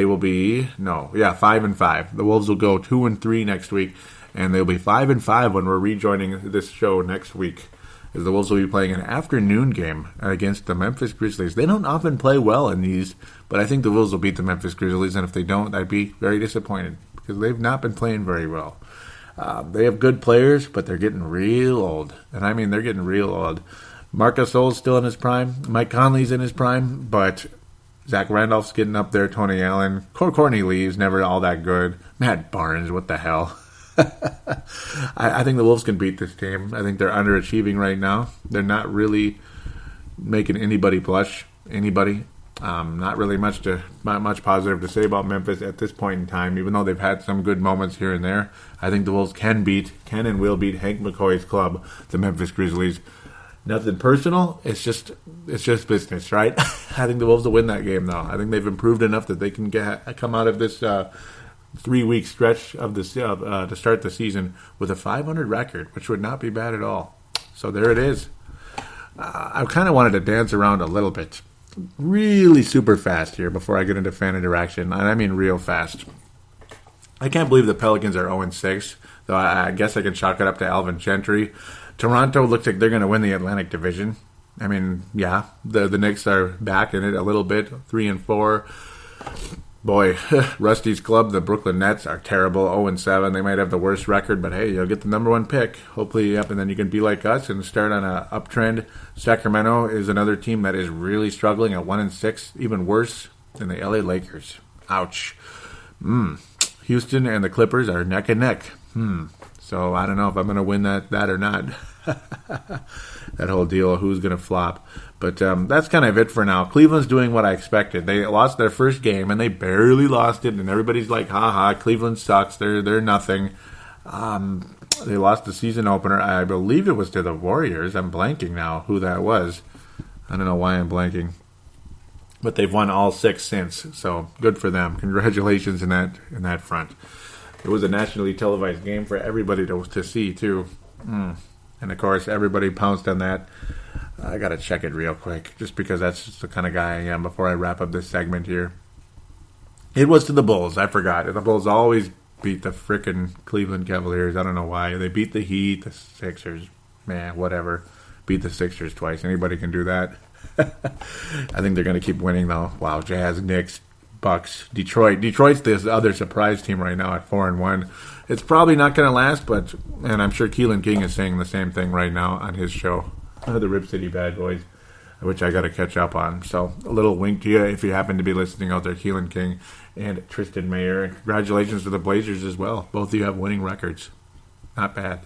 will be 5-5. The Wolves will go 2-3 next week, and they'll be 5-5 when we're rejoining this show next week. As the Wolves will be playing an afternoon game against the Memphis Grizzlies. They don't often play well in these, but I think the Wolves will beat the Memphis Grizzlies. And if they don't, I'd be very disappointed because they've not been playing very well. They have good players, but they're getting real old. And I mean, they're getting real old. Marc Gasol's still in his prime. Mike Conley's in his prime, but Zach Randolph's getting up there. Tony Allen. Courtney Lee's never all that good. Matt Barnes, what the hell? I think the Wolves can beat this team. I think they're underachieving right now. They're not really making anybody blush. Anybody. Not really much positive to say about Memphis at this point in time, even though they've had some good moments here and there. I think the Wolves can and will beat Hank McCoy's club, the Memphis Grizzlies. Nothing personal. It's just business, right? I think the Wolves will win that game, though. I think they've improved enough that they can come out of this 3-week stretch of this to start the season with a 500 record, which would not be bad at all. So there it is. I kind of wanted to dance around a little bit, really super fast here before I get into fan interaction, and I mean real fast. I can't believe the Pelicans are 0-6, though I guess I can chalk it up to Alvin Gentry. Toronto looks like they're going to win the Atlantic Division. I mean, yeah, the Knicks are back in it a little bit, 3-4. Boy, Rusty's club, the Brooklyn Nets, are terrible, 0-7. They might have the worst record, but hey, you'll get the number one pick. Hopefully, and then you can be like us and start on an uptrend. Sacramento is another team that is really struggling at 1-6, even worse than the LA Lakers. Ouch. Houston and the Clippers are neck and neck. So I don't know if I'm going to win that or not. That whole deal of who's going to flop. But that's kind of it for now. Cleveland's doing what I expected. They lost their first game, and they barely lost it. And everybody's like, ha, Cleveland sucks. They're nothing. They lost the season opener. I believe it was to the Warriors. I'm blanking now who that was. I don't know why I'm blanking. But they've won all 6 since. So good for them. Congratulations in that front. It was a nationally televised game for everybody to see, too. And, of course, everybody pounced on that. I got to check it real quick, just because that's just the kind of guy I am before I wrap up this segment here. It was to the Bulls. I forgot. The Bulls always beat the frickin' Cleveland Cavaliers. I don't know why. They beat the Heat, the Sixers. Man, whatever. Beat the Sixers twice. Anybody can do that. I think they're going to keep winning, though. Wow, Jazz, Knicks, Bucks, Detroit. Detroit's this other surprise team right now at 4-1. It's probably not going to last, and I'm sure Keelan King is saying the same thing right now on his show, the Rip City Bad Boys, which I got to catch up on. So a little wink to you if you happen to be listening out there, Keelan King and Tristan Mayer. And congratulations to the Blazers as well. Both of you have winning records. Not bad.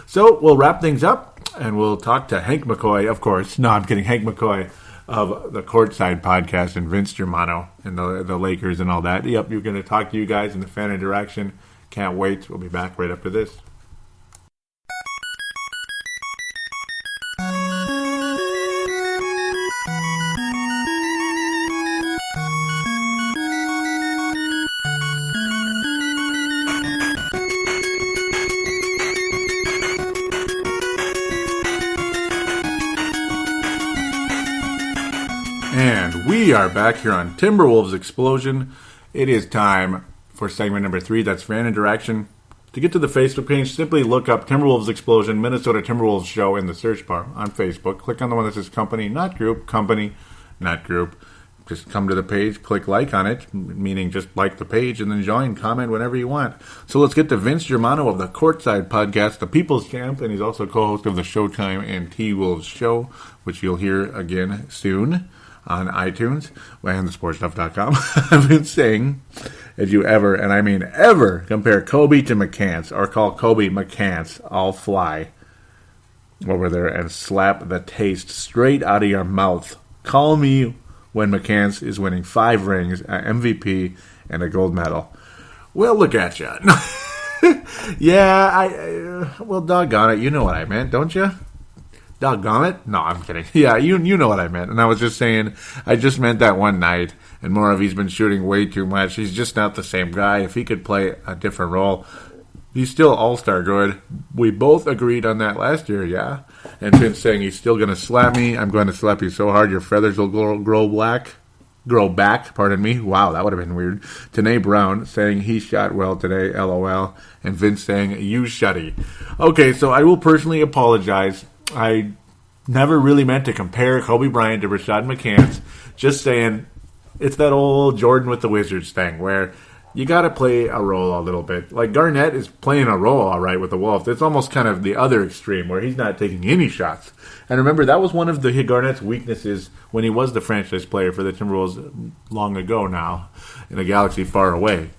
So we'll wrap things up, and we'll talk to Hank McCoy, of course. No, I'm kidding. Hank McCoy of the Courtside Podcast and Vince Germano and the Lakers and all that. Yep, you're going to talk to you guys in the fan interaction. Can't wait. We'll be back right after this. And we are back here on Timberwolves Explosion. It is time for segment number 3. That's fan interaction. To get to the Facebook page, simply look up Timberwolves Explosion, Minnesota Timberwolves Show in the search bar on Facebook. Click on the one that says company, not group. Company, not group. Just come to the page, click like on it, meaning just like the page, and then join, comment whenever you want. So let's get to Vince Germano of the Courtside Podcast, the People's Champ, and he's also co-host of the Showtime and T-Wolves Show, which you'll hear again soon on iTunes and thesportstuff.com. I've been saying, if you ever, and I mean ever, compare Kobe to McCants, or call Kobe McCants, I'll fly over there and slap the taste straight out of your mouth. Call me when McCants is winning 5 rings, an MVP, and a gold medal. Well, look at you. Yeah, well, doggone it, you know what I meant, don't you? Doggone it? No, I'm kidding. Yeah, you know what I meant. And I was just saying, I just meant that one night. And Moravi's been shooting way too much. He's just not the same guy. If he could play a different role, he's still all-star good. We both agreed on that last year, yeah. And Vince saying he's still going to slap me. I'm going to slap you so hard your feathers will grow back, pardon me. Wow, that would have been weird. Tanae Brown saying he shot well today, LOL. And Vince saying, you shutty. Okay, so I will personally apologize. I never really meant to compare Kobe Bryant to Rashad McCants. Just saying, it's that old Jordan with the Wizards thing where you got to play a role a little bit. Like Garnett is playing a role all right with the Wolves. It's almost kind of the other extreme where he's not taking any shots. And remember, that was one of the Garnett's weaknesses when he was the franchise player for the Timberwolves long ago now in a galaxy far away.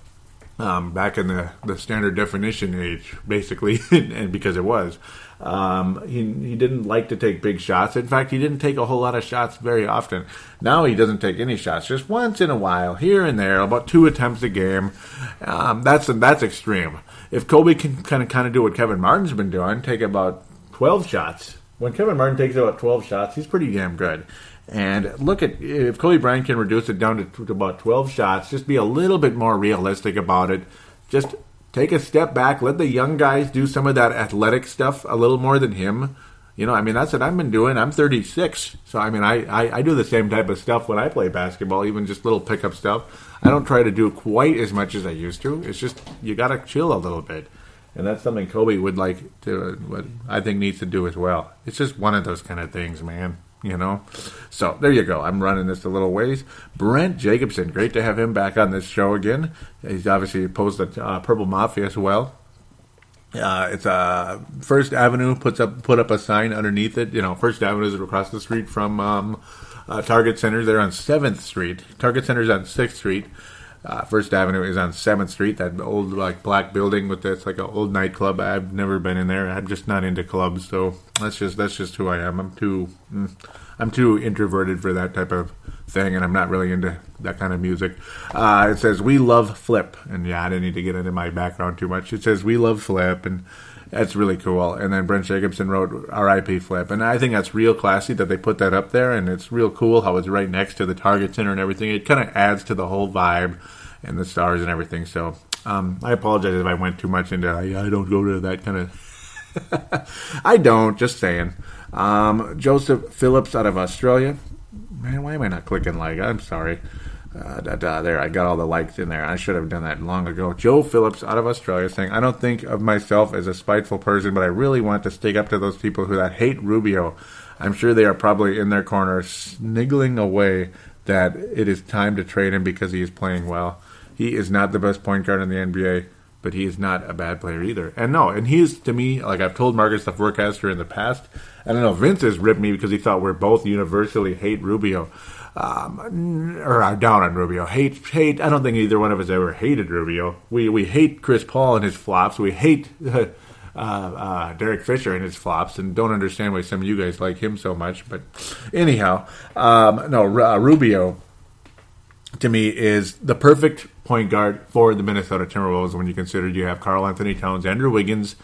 Back in the standard definition age, basically, and because it was. He didn't like to take big shots. In fact, he didn't take a whole lot of shots very often. Now he doesn't take any shots, just once in a while, here and there, about 2 attempts a game. That's extreme. If Kobe can kind of do what Kevin Martin's been doing, take about 12 shots when Kevin Martin takes about 12 shots, he's pretty damn good. And look at, if Kobe Bryant can reduce it down to about 12 shots, just be a little bit more realistic about it. Just take a step back, let the young guys do some of that athletic stuff a little more than him. You know, I mean, that's what I've been doing. I'm 36. So, I mean, I do the same type of stuff when I play basketball, even just little pickup stuff. I don't try to do quite as much as I used to. It's just, you got to chill a little bit. And that's something Kobe would like to, what I think needs to do as well. It's just one of those kind of things, man. You know? So, there you go. I'm running this a little ways. Brent Jacobson, great to have him back on this show again. He's obviously posted Purple Mafia as well. It's First Avenue put up a sign underneath it. You know, First Avenue is across the street from Target Center. They're on 7th Street. Target Center's on 6th Street. First Avenue is on 7th Street. That old like black building with that's like an old nightclub. I've never been in there. I'm just not into clubs, so that's just who I am. I'm too introverted for that type of thing, and I'm not really into that kind of music. It says, we love Flip. And yeah, I didn't need to get into my background too much. It says, we love Flip, and that's really cool. And then Brent Jacobson wrote, R.I.P. Flip. And I think that's real classy that they put that up there, and it's real cool how it's right next to the Target Center and everything. It kind of adds to the whole vibe and the stars and everything. So I apologize if I went too much into, I don't go to that kind of... I don't, just saying. Joseph Phillips out of Australia. Man, why am I not clicking like? I'm sorry. There, I got all the likes in there. I should have done that long ago. Joe Phillips out of Australia saying, I don't think of myself as a spiteful person, but I really want to stick up to those people that hate Rubio. I'm sure they are probably in their corner sniggling away that it is time to trade him because he is playing well. He is not the best point guard in the NBA, but he is not a bad player either. And he is, to me, like I've told Marcus the Forecaster in the past, I don't know, Vince has ripped me because he thought we're both universally hate Rubio. Or are down on Rubio. Hate. I don't think either one of us ever hated Rubio. We hate Chris Paul and his flops. We hate Derek Fisher and his flops, and don't understand why some of you guys like him so much. But anyhow, Rubio, to me, is the perfect point guard for the Minnesota Timberwolves when you consider you have Karl Anthony Towns, Andrew Wiggins,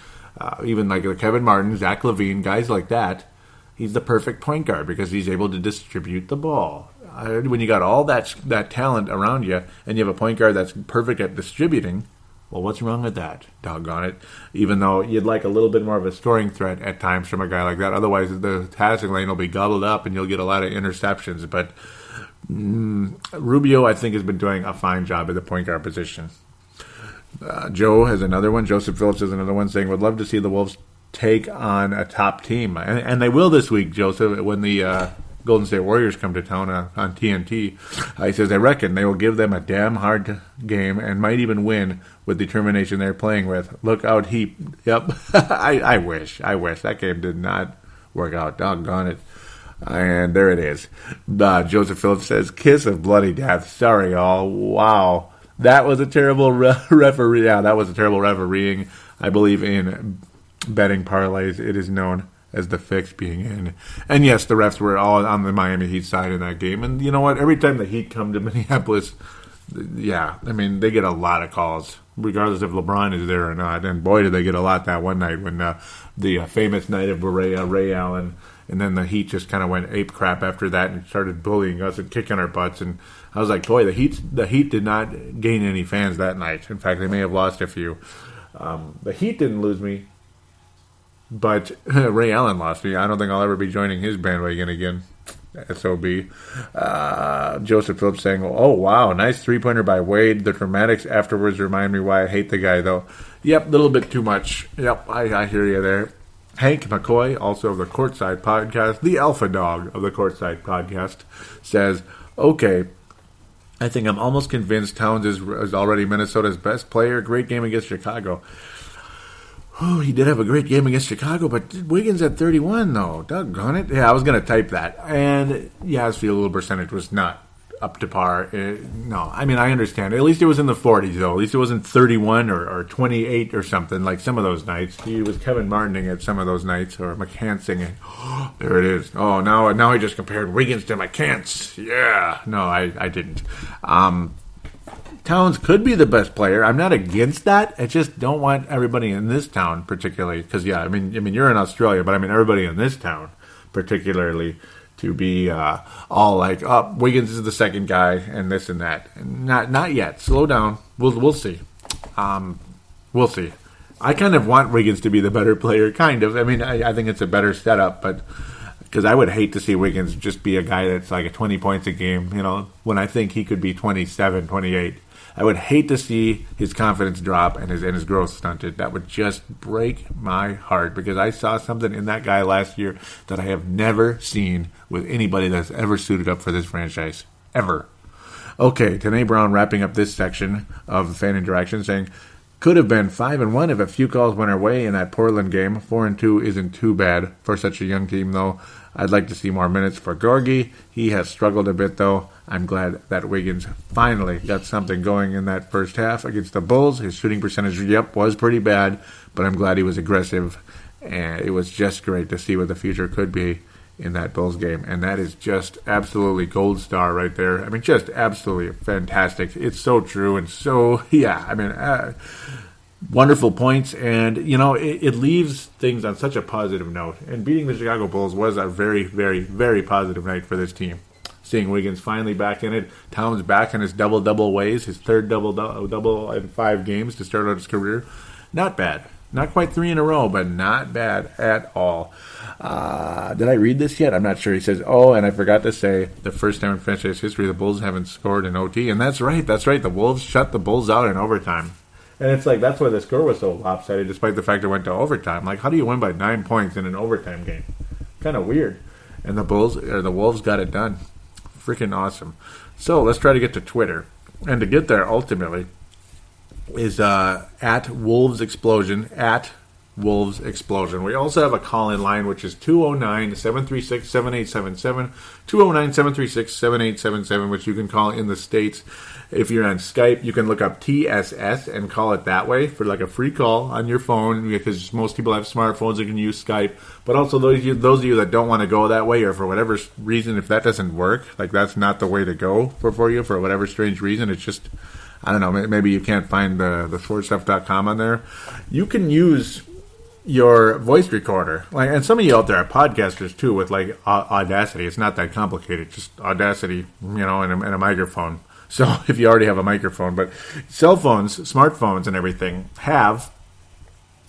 even like Kevin Martin, Zach LaVine, guys like that. He's the perfect point guard because he's able to distribute the ball. When you got all that talent around you and you have a point guard that's perfect at distributing, well, what's wrong with that? Doggone it. Even though you'd like a little bit more of a scoring threat at times from a guy like that. Otherwise, the passing lane will be gobbled up and you'll get a lot of interceptions. But Rubio, I think, has been doing a fine job at the point guard position. Joe has another one. Joseph Phillips has another one saying, would love to see the Wolves take on a top team. And they will this week, Joseph, when the Golden State Warriors come to town on TNT. He says, I reckon they will give them a damn hard game and might even win with determination they're playing with. Look out, Heat. Yep. I wish. That game did not work out. Doggone it. And there it is. Joseph Phillips says, kiss of bloody death. Sorry, all. Wow. That was a terrible referee. Yeah, that was a terrible refereeing. I believe in betting parlays. It is known as the fix being in. And yes, the refs were all on the Miami Heat side in that game. And you know what? Every time the Heat come to Minneapolis, yeah, I mean, they get a lot of calls, regardless if LeBron is there or not. And boy, did they get a lot that one night when the famous night of Ray Allen. And then the Heat just kind of went ape crap after that and started bullying us and kicking our butts. And I was like, boy, the Heat did not gain any fans that night. In fact, they may have lost a few. The Heat didn't lose me, but Ray Allen lost me. I don't think I'll ever be joining his bandwagon again. SOB. Joseph Phillips saying, oh, wow, nice three-pointer by Wade. The dramatics afterwards remind me why I hate the guy, though. Yep, a little bit too much. Yep, I hear you there. Hank McCoy, also of the Courtside Podcast, the alpha dog of the Courtside Podcast, says, okay, I think I'm almost convinced Towns is already Minnesota's best player. Great game against Chicago. Oh, he did have a great game against Chicago, but Wiggins at 31, though. Doggone it. Yeah, I was going to type that. And, yeah, his field goal percentage was not up to par. No, I mean, I understand. At least it was in the 40s, though. At least it wasn't 31 or 28 or something like some of those nights. He was Kevin Martining at some of those nights, or McCants singing. Oh, there it is. Oh, now I just compared Wiggins to McCants. Yeah. No, I didn't. Towns could be the best player. I'm not against that. I just don't want everybody in this town particularly, because I mean, you're in Australia, but I mean everybody in this town particularly to be all like, oh, Wiggins is the second guy and this and that. Not yet. Slow down. We'll see. We'll see. I kind of want Wiggins to be the better player, kind of. I mean, I think it's a better setup, but because I would hate to see Wiggins just be a guy that's like a 20 points a game, when I think he could be 27, 28. I would hate to see his confidence drop and his growth stunted. That would just break my heart, because I saw something in that guy last year that I have never seen with anybody that's ever suited up for this franchise. Ever. Okay, Tanae Brown wrapping up this section of fan interaction saying, could have been 5-1 if a few calls went our way in that Portland game. 4-2 isn't too bad for such a young team, though. I'd like to see more minutes for Gorgie. He has struggled a bit, though. I'm glad that Wiggins finally got something going in that first half against the Bulls. His shooting percentage, was pretty bad, but I'm glad he was aggressive. And it was just great to see what the future could be in that Bulls game. And that is just absolutely gold star right there. I mean, just absolutely fantastic. It's so true and so, wonderful points. And, it leaves things on such a positive note. And beating the Chicago Bulls was a very, very, very positive night for this team. Seeing Wiggins finally back in it. Towns back in his double-double ways. His third double in 5 games to start out his career. Not bad. Not quite 3 in a row, but not bad at all. Did I read this yet? I'm not sure. He says, and I forgot to say, the first time in franchise history, the Bulls haven't scored in OT. And that's right. The Wolves shut the Bulls out in overtime. And it's like, that's why the score was so lopsided, despite the fact it went to overtime. Like, how do you win by 9 points in an overtime game? Kind of weird. And the Wolves got it done. Freaking awesome. So let's try to get to Twitter. And to get there, ultimately, is at Wolves Explosion, at Wolves Explosion. We also have a call-in line, which is 209-736-7877, 209-736-7877, which you can call in the States. If you're on Skype, you can look up TSS and call it that way for like a free call on your phone, because most people have smartphones that can use Skype. But also those of you that don't want to go that way, or for whatever reason, if that doesn't work, like that's not the way to go for you, for whatever strange reason, it's just, I don't know, maybe you can't find the sportstuff.com on there. You can use your voice recorder, and some of you out there are podcasters too with like Audacity. It's not that complicated, just Audacity, and a microphone. So if you already have a microphone, but cell phones, smartphones, and everything have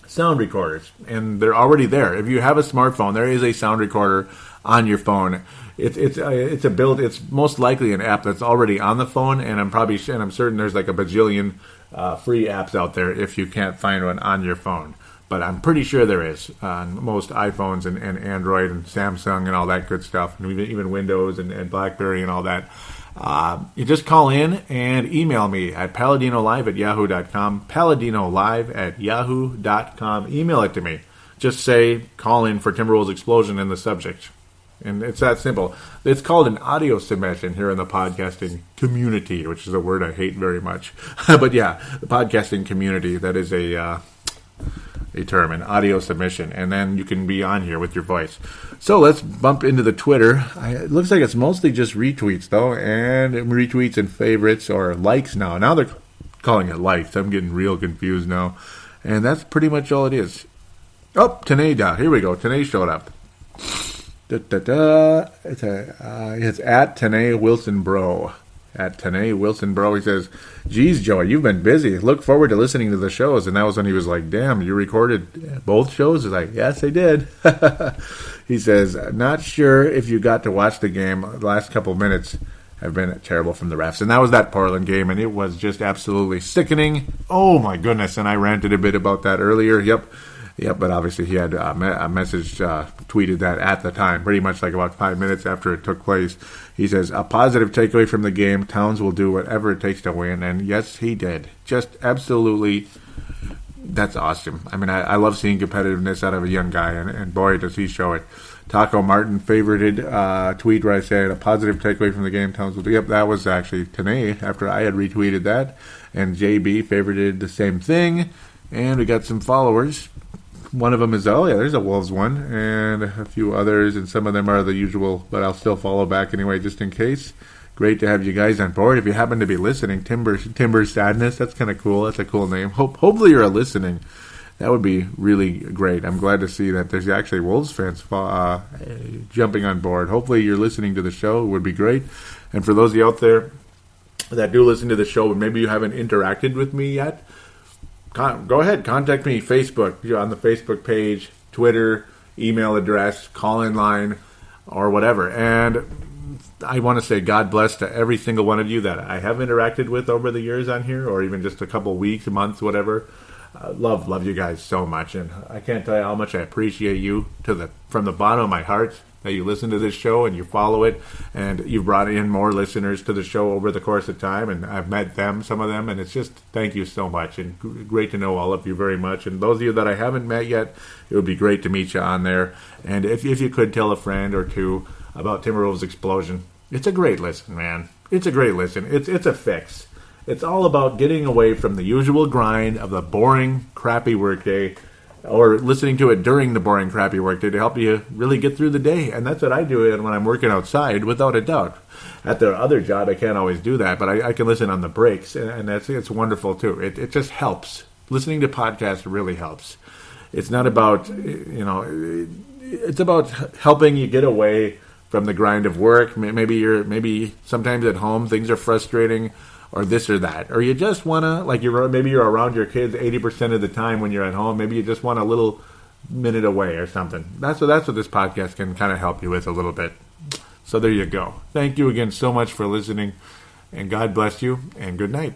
sound recorders, and they're already there. If you have a smartphone, there is a sound recorder on your phone. It's most likely an app that's already on the phone, and I'm certain there's like a bajillion free apps out there if you can't find one on your phone. But I'm pretty sure there is on most iPhones and Android and Samsung and all that good stuff, and even Windows and BlackBerry and all that. You just call in and email me at paladinolive@yahoo.com, paladinolive@yahoo.com. Email it to me. Just say, call in for Timberwolves Explosion in the subject. And it's that simple. It's called an audio submission here in the podcasting community, which is a word I hate very much. But yeah, the podcasting community, that is a term, an audio submission, and then you can be on here with your voice. So let's bump into the Twitter. It looks like it's mostly just retweets, though, and retweets and favorites, or likes now. Now they're calling it likes. I'm getting real confused now. And that's pretty much all it is. Oh, Tanae, here we go. Tanae showed up. It's at Tanae Wilson Bro. At Tanae Wilson Bro, he says, geez, Joey, you've been busy. Look forward to listening to the shows. And that was when he was like, damn, you recorded both shows? I was like, yes, I did. He says, not sure if you got to watch the game. The last couple minutes have been terrible from the refs. And that was that Portland game, and it was just absolutely sickening. Oh, my goodness. And I ranted a bit about that earlier. Yep, but obviously he had a message tweeted that at the time, pretty much like about 5 minutes after it took place. He says, a positive takeaway from the game, Towns will do whatever it takes to win. And yes, he did. Just absolutely, that's awesome. I mean, I love seeing competitiveness out of a young guy, and boy, does he show it. Taco Martin favorited tweet where I said, a positive takeaway from the game, Towns will do. Yep, that was actually Tanae after I had retweeted that. And JB favorited the same thing. And we got some followers. One of them is, there's a Wolves one, and a few others, and some of them are the usual, but I'll still follow back anyway, just in case. great to have you guys on board. If you happen to be listening, Timber Sadness, that's kind of cool. That's a cool name. Hopefully you're listening. That would be really great. I'm glad to see that there's actually Wolves fans jumping on board. Hopefully you're listening to the show. It would be great. And for those of you out there that do listen to the show, but maybe you haven't interacted with me yet, go ahead, contact me. Facebook, you're on the Facebook page, Twitter, email address, call-in line, or whatever. And I want to say God bless to every single one of you that I have interacted with over the years on here, or even just a couple weeks, months, whatever. Love you guys so much, and I can't tell you how much I appreciate you from the bottom of my heart that you listen to this show and you follow it, and you've brought in more listeners to the show over the course of time, and I've met some of them, and it's just thank you so much, and great to know all of you very much. And those of you that I haven't met yet, it would be great to meet you on there. And if you could tell a friend or two about Timberwolves Explosion, it's a great listen, man. It's a great listen. It's a fix. It's all about getting away from the usual grind of the boring, crappy workday, or listening to it during the boring, crappy workday to help you really get through the day. And that's what I do when I'm working outside, without a doubt. At the other job, I can't always do that, but I can listen on the breaks, and it's wonderful too. It just helps. Listening to podcasts really helps. It's not about, it's about helping you get away from the grind of work. Maybe sometimes at home things are frustrating, or this or that, or you just want to, maybe you're around your kids 80% of the time when you're at home. Maybe you just want a little minute away or something. That's what this podcast can kind of help you with a little bit. So there you go. Thank you again so much for listening, and God bless you, and good night.